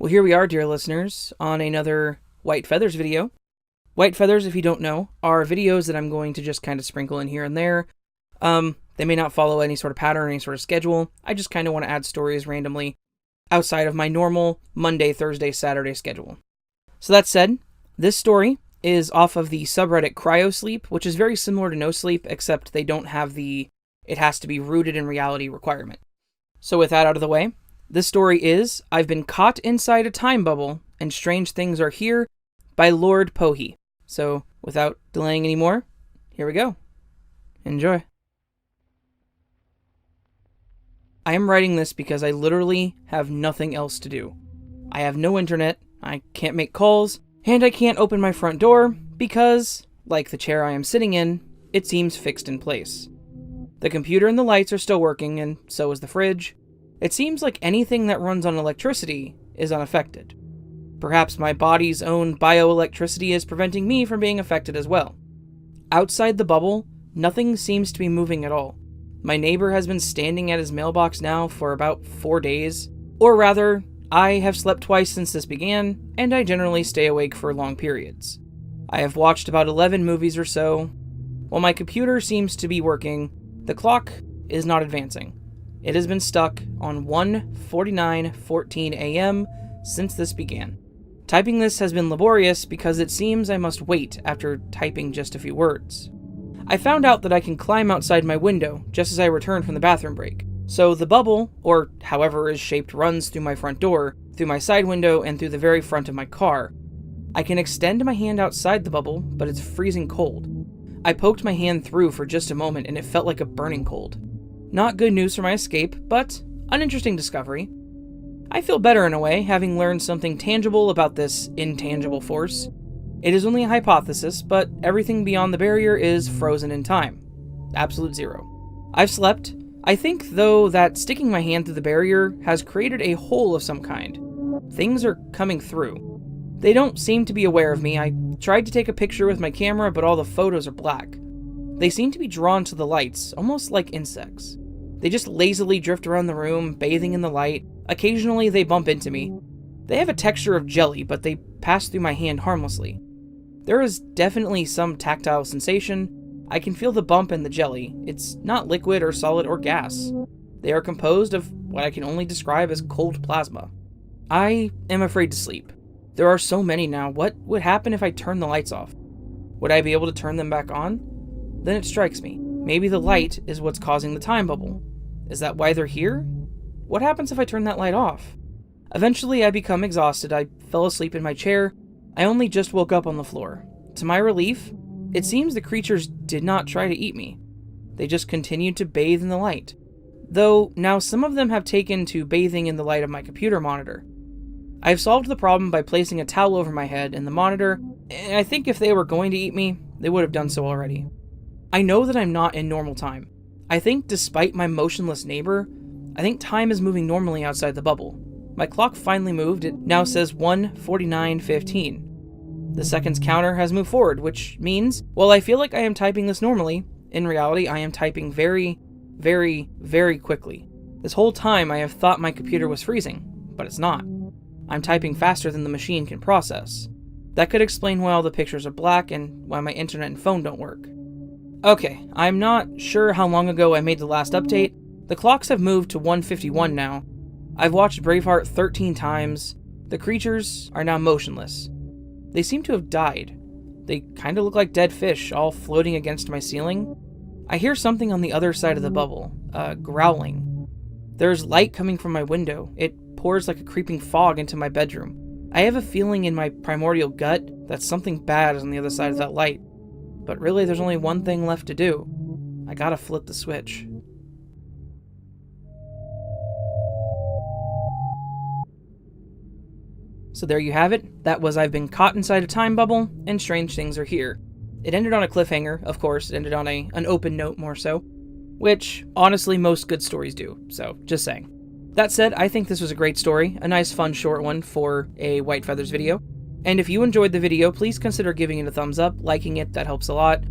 Well, here we are, dear listeners, on another White Feathers video. White Feathers, if you don't know, are videos that I'm going to just kind of sprinkle in here and there. They may not follow any sort of pattern or any sort of schedule. I just kind of want to add stories randomly outside of my normal Monday, Thursday, Saturday schedule. So that said, this story is off of the subreddit Cryosleep, which is very similar to No Sleep, except they don't have the "it has to be rooted in reality" requirement. So with that out of the way, this story is "I've Been Caught Inside a Time Bubble and Strange Things Are Here" by lordpoee. So without delaying any more, here we go. Enjoy. I am writing this because I literally have nothing else to do. I have no internet, I can't make calls, and I can't open my front door because, like the chair I am sitting in, it seems fixed in place. The computer and the lights are still working, and so is the fridge. It seems like anything that runs on electricity is unaffected. Perhaps my body's own bioelectricity is preventing me from being affected as well. Outside the bubble, nothing seems to be moving at all. My neighbor has been standing at his mailbox now for about 4 days. Or rather, I have slept twice since this began, and I generally stay awake for long periods. I have watched about 11 movies or so. While my computer seems to be working, the clock is not advancing. It has been stuck on 1:49:14 a.m. since this began. Typing this has been laborious because it seems I must wait after typing just a few words. I found out that I can climb outside my window just as I return from the bathroom break. So the bubble, or however it is shaped, runs through my front door, through my side window, and through the very front of my car. I can extend my hand outside the bubble, but it's freezing cold. I poked my hand through for just a moment and it felt like a burning cold. Not good news for my escape, but an interesting discovery. I feel better in a way, having learned something tangible about this intangible force. It is only a hypothesis, but everything beyond the barrier is frozen in time. Absolute zero. I've slept. I think, though, that sticking my hand through the barrier has created a hole of some kind. Things are coming through. They don't seem to be aware of me. I tried to take a picture with my camera, but all the photos are black. They seem to be drawn to the lights, almost like insects. They just lazily drift around the room, bathing in the light. Occasionally, they bump into me. They have a texture of jelly, but they pass through my hand harmlessly. There is definitely some tactile sensation. I can feel the bump in the jelly. It's not liquid or solid or gas. They are composed of what I can only describe as cold plasma. I am afraid to sleep. There are so many now. What would happen if I turned the lights off? Would I be able to turn them back on? Then it strikes me. Maybe the light is what's causing the time bubble. Is that why they're here? What happens if I turn that light off? Eventually, I become exhausted. I fell asleep in my chair. I only just woke up on the floor. To my relief, it seems the creatures did not try to eat me. They just continued to bathe in the light. Though, now some of them have taken to bathing in the light of my computer monitor. I've solved the problem by placing a towel over my head and the monitor, and I think if they were going to eat me, they would have done so already. I know that I'm not in normal time. I think despite my motionless neighbor, I think time is moving normally outside the bubble. My clock finally moved. It now says 1:49:15. The seconds counter has moved forward, which means, while I feel like I am typing this normally, in reality I am typing very, very, very quickly. This whole time I have thought my computer was freezing, but it's not. I'm typing faster than the machine can process. That could explain why all the pictures are black and why my internet and phone don't work. Okay, I'm not sure how long ago I made the last update. The clocks have moved to 1:51 now. I've watched Braveheart 13 times. The creatures are now motionless. They seem to have died. They kind of look like dead fish, all floating against my ceiling. I hear something on the other side of the bubble, growling. There's light coming from my window. It pours like a creeping fog into my bedroom. I have a feeling in my primordial gut that something bad is on the other side of that light. But really, there's only one thing left to do. I gotta flip the switch. So there you have it. That was I've Been Caught Inside a Time Bubble, and Strange Things Are Here. It ended on a cliffhanger, of course. It ended on an open note more so, which honestly most good stories do, so just saying. That said, I think this was a great story, a nice fun short one for a White Feathers video. And if you enjoyed the video, please consider giving it a thumbs up, liking it, that helps a lot.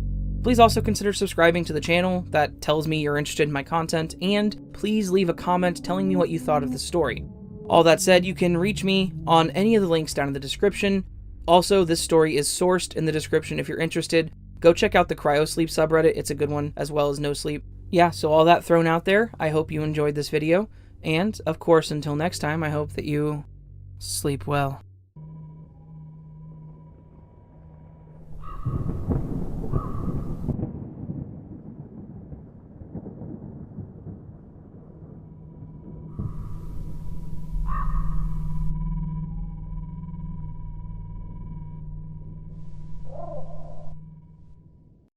Please also consider subscribing to the channel, that tells me you're interested in my content, and please leave a comment telling me what you thought of the story. All that said, you can reach me on any of the links down in the description. Also, this story is sourced in the description if you're interested. Go check out the Cryosleep subreddit, it's a good one, as well as No Sleep. Yeah, so all that thrown out there, I hope you enjoyed this video. And, of course, until next time, I hope that you sleep well.